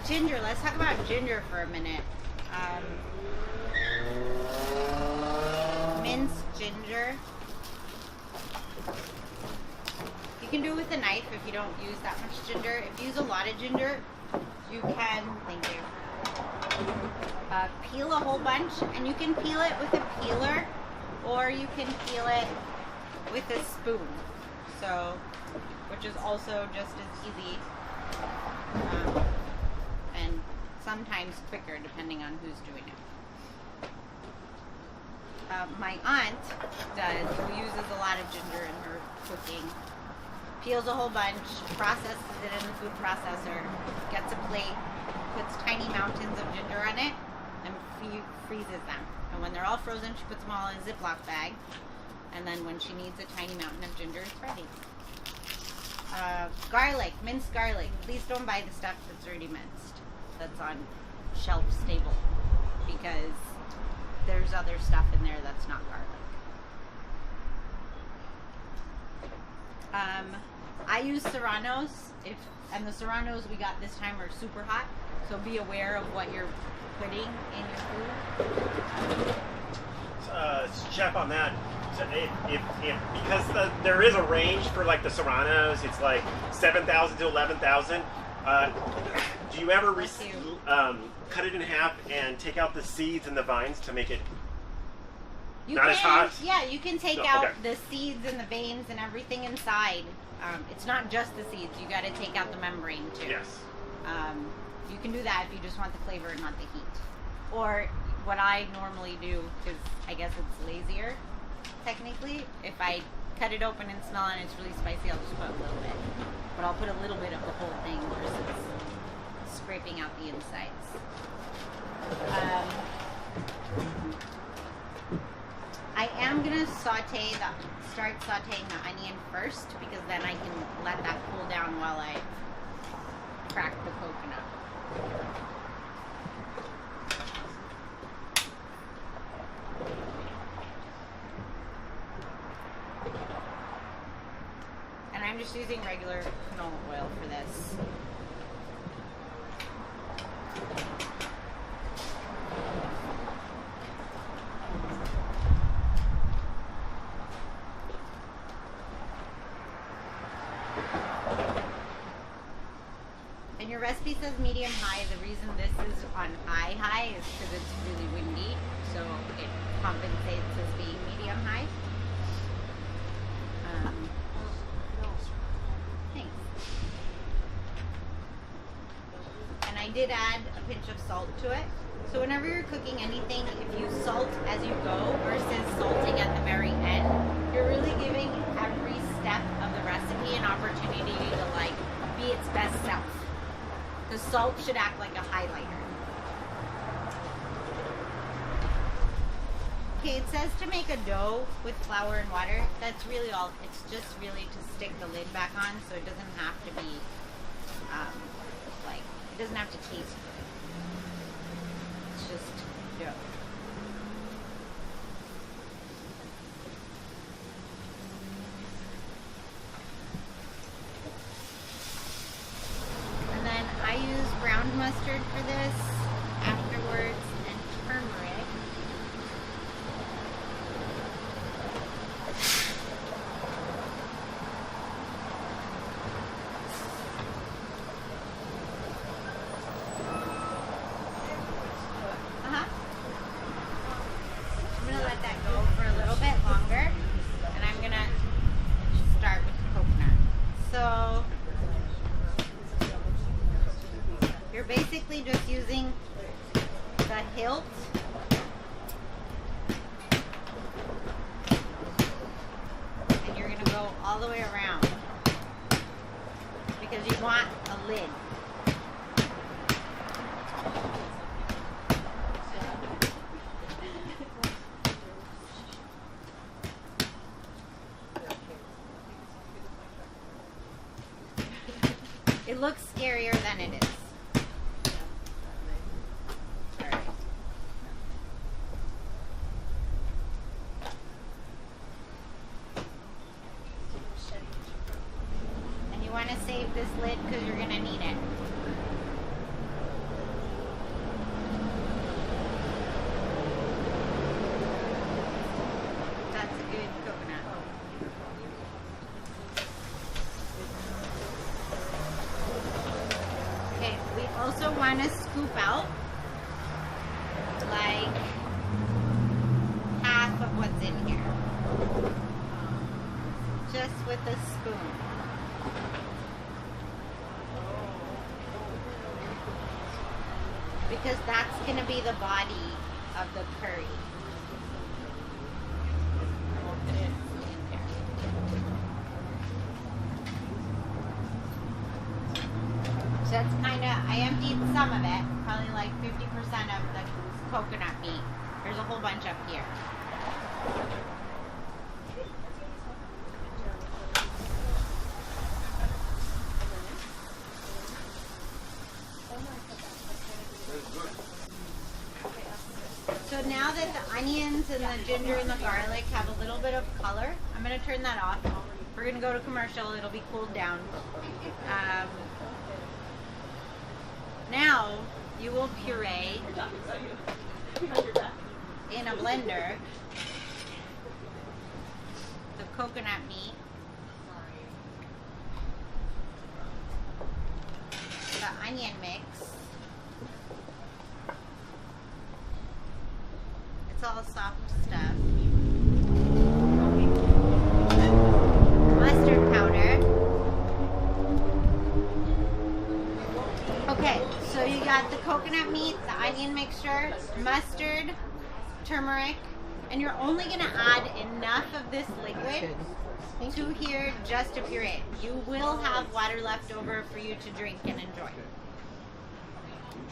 ginger. Let's talk about ginger for a minute. Minced ginger. You can do it with a knife if you don't use that much ginger. If you use a lot of ginger, you can, thank you, peel a whole bunch, and you can peel it with a peeler, or you can peel it with a spoon. So, which is also just as easy, and sometimes quicker depending on who's doing it. My aunt who uses a lot of ginger in her cooking, peels a whole bunch, processes it in the food processor, gets a plate, puts tiny mountains of ginger on it, and freezes them. And when they're all frozen, she puts them all in a Ziploc bag. And then when she needs a tiny mountain of ginger, it's ready. Garlic, minced garlic. Please don't buy the stuff that's already minced, that's on shelf stable, because there's other stuff in there that's not garlic. I use serranos, and the serranos we got this time are super hot, so be aware of what you're putting in your food. Chef, on that, so because there is a range for like the serranos, it's like 7,000 to 11,000. Do you ever cut it in half and take out the seeds and the vines to make it as hot? Yeah, you can take out the seeds and the veins and everything inside. It's not just the seeds. You got to take out the membrane too. Yes. You can do that if you just want the flavor and not the heat. Or what I normally do, because I guess it's lazier, technically, if I cut it open and smell and it's really spicy, I'll just put a little bit. But I'll put a little bit of the whole thing versus scraping out the insides. I am going to start sauteing the onion first, because then I can let that cool down while I crack the coconut. And I'm just using regular canola oil for this. And your recipe says medium-high. The reason this is on high is because it's really windy, so it compensates as being medium-high. Thanks. And I did add a pinch of salt to it. So whenever you're cooking anything, if you salt as you go versus salting at the very end, you're really giving every step of the recipe an opportunity to like be its best self. The salt should act like a highlighter. Okay, it says to make a dough with flour and water. That's really all. It's just really to stick the lid back on, so it doesn't have to be, it doesn't have to taste good. It's just dough. And then I use brown mustard for this afterwards, and turmeric. I'm going to let that go for a little bit longer, and I'm going to start with the coconut. So you're basically just using the hilt and you're going to go all the way around because you want a lid. It looks scarier than it is. Alright. And you want to save this lid because you're going to need it. also want to scoop out like half of what's in here. Just with a spoon. Because that's going to be the body of the curry. So that's kind of, I emptied some of it, probably like 50% of the coconut meat. There's a whole bunch up here. So now that the onions and the ginger and the garlic have a little bit of color, I'm going to turn that off. We're going to go to commercial. It'll be cooled down. Now you will puree in a blender the coconut meat, the onion mix. It's all soft stuff. Mustard powder. Okay, so you got the coconut meat, the onion mixture, mustard, turmeric, and you're only going to add enough of this liquid to here just to puree it. You will have water left over for you to drink and enjoy.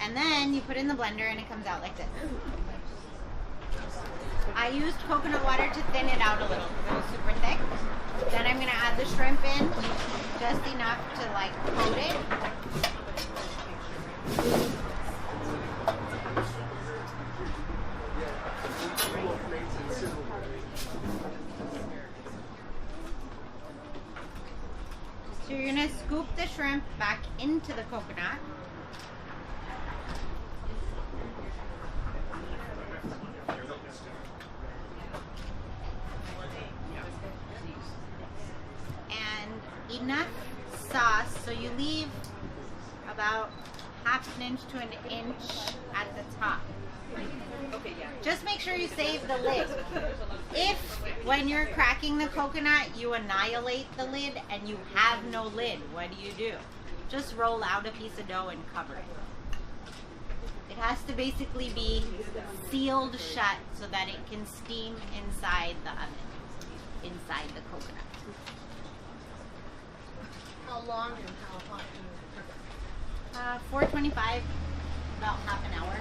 And then you put it in the blender and it comes out like this. I used coconut water to thin it out a little because it was super thick. Then I'm going to add the shrimp in, just enough to like coat it. So you're going to scoop the shrimp back into the coconut. And enough sauce so you leave about half an inch to an inch at the top. Just make sure you save the lid. If when you're cracking the coconut you annihilate the lid and you have no lid, what do? Just roll out a piece of dough and cover it. It has to basically be sealed shut so that it can steam inside the oven, inside the coconut. How long and how hot do you cook it? 425, about half an hour.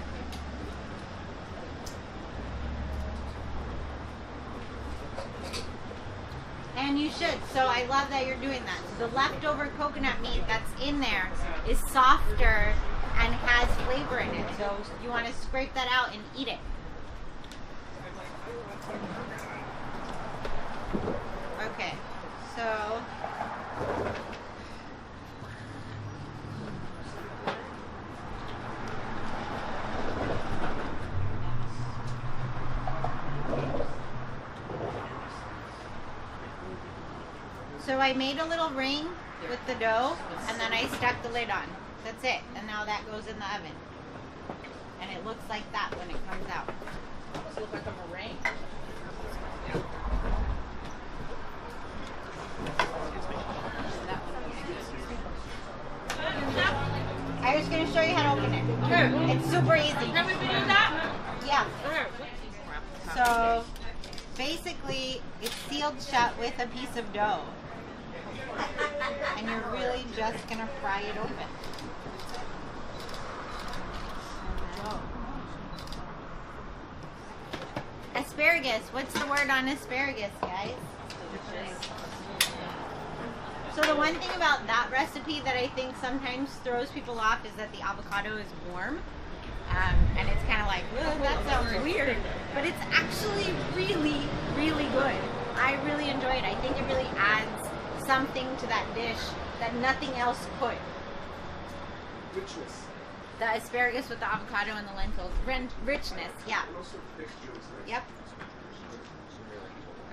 And you should. So I love that you're doing that. So the leftover coconut meat that's in there is softer and has flavor in it. So you want to scrape that out and eat it. Okay. So I made a little ring with the dough and then I stuck the lid on. That's it. And now that goes in the oven. And it looks like that when it comes out. Does it look like a meringue? I was going to show you how to open it. Sure. It's super easy. Can we do that? Yeah. Sure. So basically it's sealed shut with a piece of dough. And you're really just going to fry it open. Asparagus. What's the word on asparagus, guys? So the one thing about that recipe that I think sometimes throws people off is that the avocado is warm. And it's kind of like, well, that sounds weird. But it's actually really, really good. I really enjoy it. I think it really adds something to that dish that nothing else could. Richness. The asparagus with the avocado and the lentils. Richness, yeah. And also textures. Yep.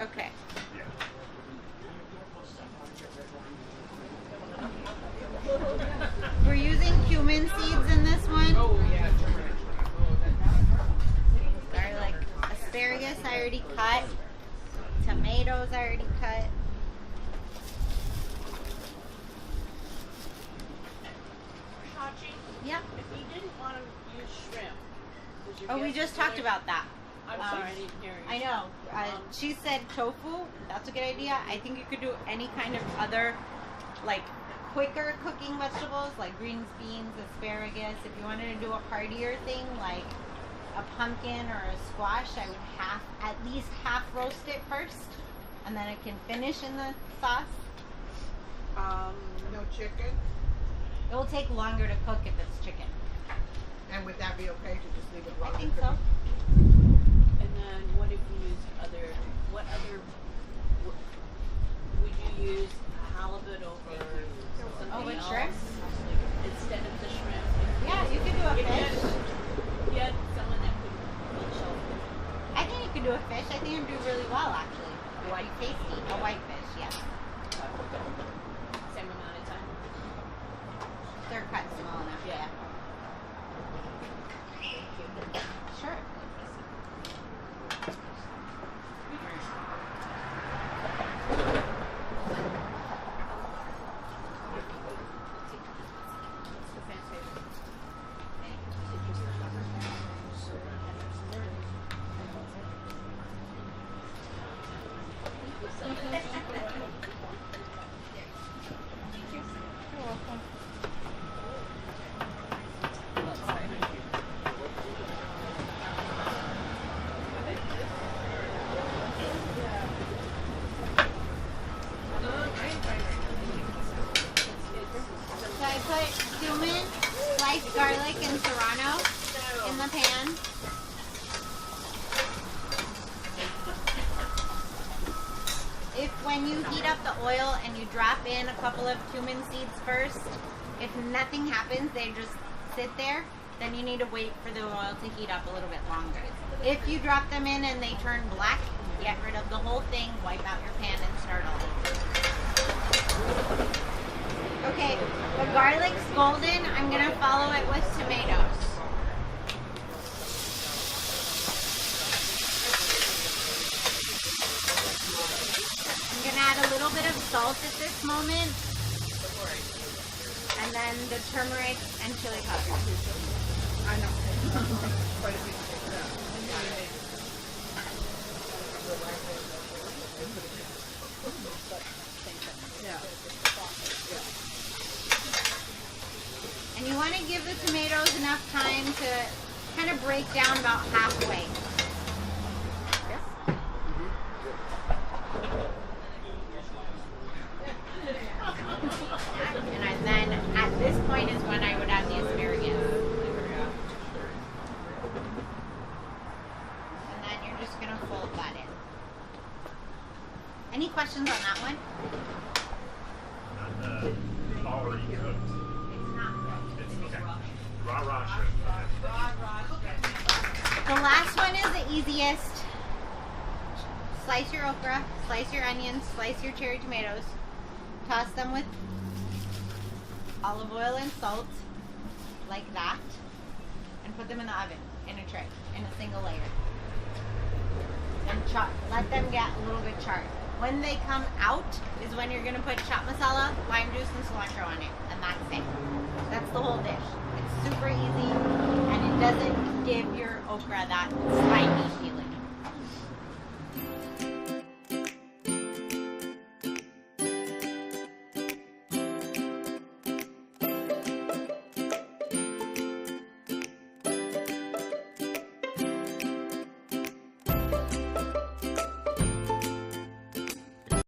Okay. We're using cumin cumin seeds in this one. Oh, yeah, turmeric. Garlic, asparagus I already cut. Tomatoes I already cut. Shachi, Yep. if you didn't want to use shrimp, would you Oh, we guess just what talked it- about that. I'm sorry, I didn't hear you. I know. She said tofu. That's a good idea. I think you could do any kind of other, like, quicker cooking vegetables, like greens, beans, asparagus. If you wanted to do a heartier thing, like a pumpkin or a squash, I would at least half roast it first, and then it can finish in the sauce. No chicken? It will take longer to cook if it's chicken. And would that be okay to just leave it I longer? think so. And then what if you use what other, would you use halibut over something Over else? shrimp? Instead of the shrimp? Yeah, you could do a If you fish. if you had someone that could eat shellfish. I think you could do a fish. I think you'd do really well, actually. White tasty. A white fish, yes. Same amount of time? They're cut small enough. Yeah. Sure. So I put cumin, sliced garlic, and serrano in the pan. If when you heat up the oil and you drop in a couple of cumin seeds first, if nothing happens, they just sit there, then you need to wait for the oil to heat up a little bit longer. If you drop them in and they turn black, get rid of the whole thing, wipe out your pan, and start all over. Okay, the garlic's golden. I'm gonna follow it with tomatoes. I'm gonna add a little bit of salt at this moment. And then the turmeric and chili powder. I know. Quite a few things. Yeah. And you want to give the tomatoes enough time to kind of break down about halfway. And then at this point is when I would add the asparagus. And then you're just going to fold that in. Any questions on that one? Not already cooked. It's not cooked. It's okay. Raw shrimp. Okay. The last one is the easiest. Slice your okra, slice your onions, slice your cherry tomatoes, toss them with olive oil and salt, like that, and put them in the oven, in a tray, in a single layer. And let them get a little bit charred. When they come out is when you're going to put chopped masala, lime juice, and cilantro on it, and that's it. That's the whole dish. It's super easy, and it doesn't give your okra that slimy feeling.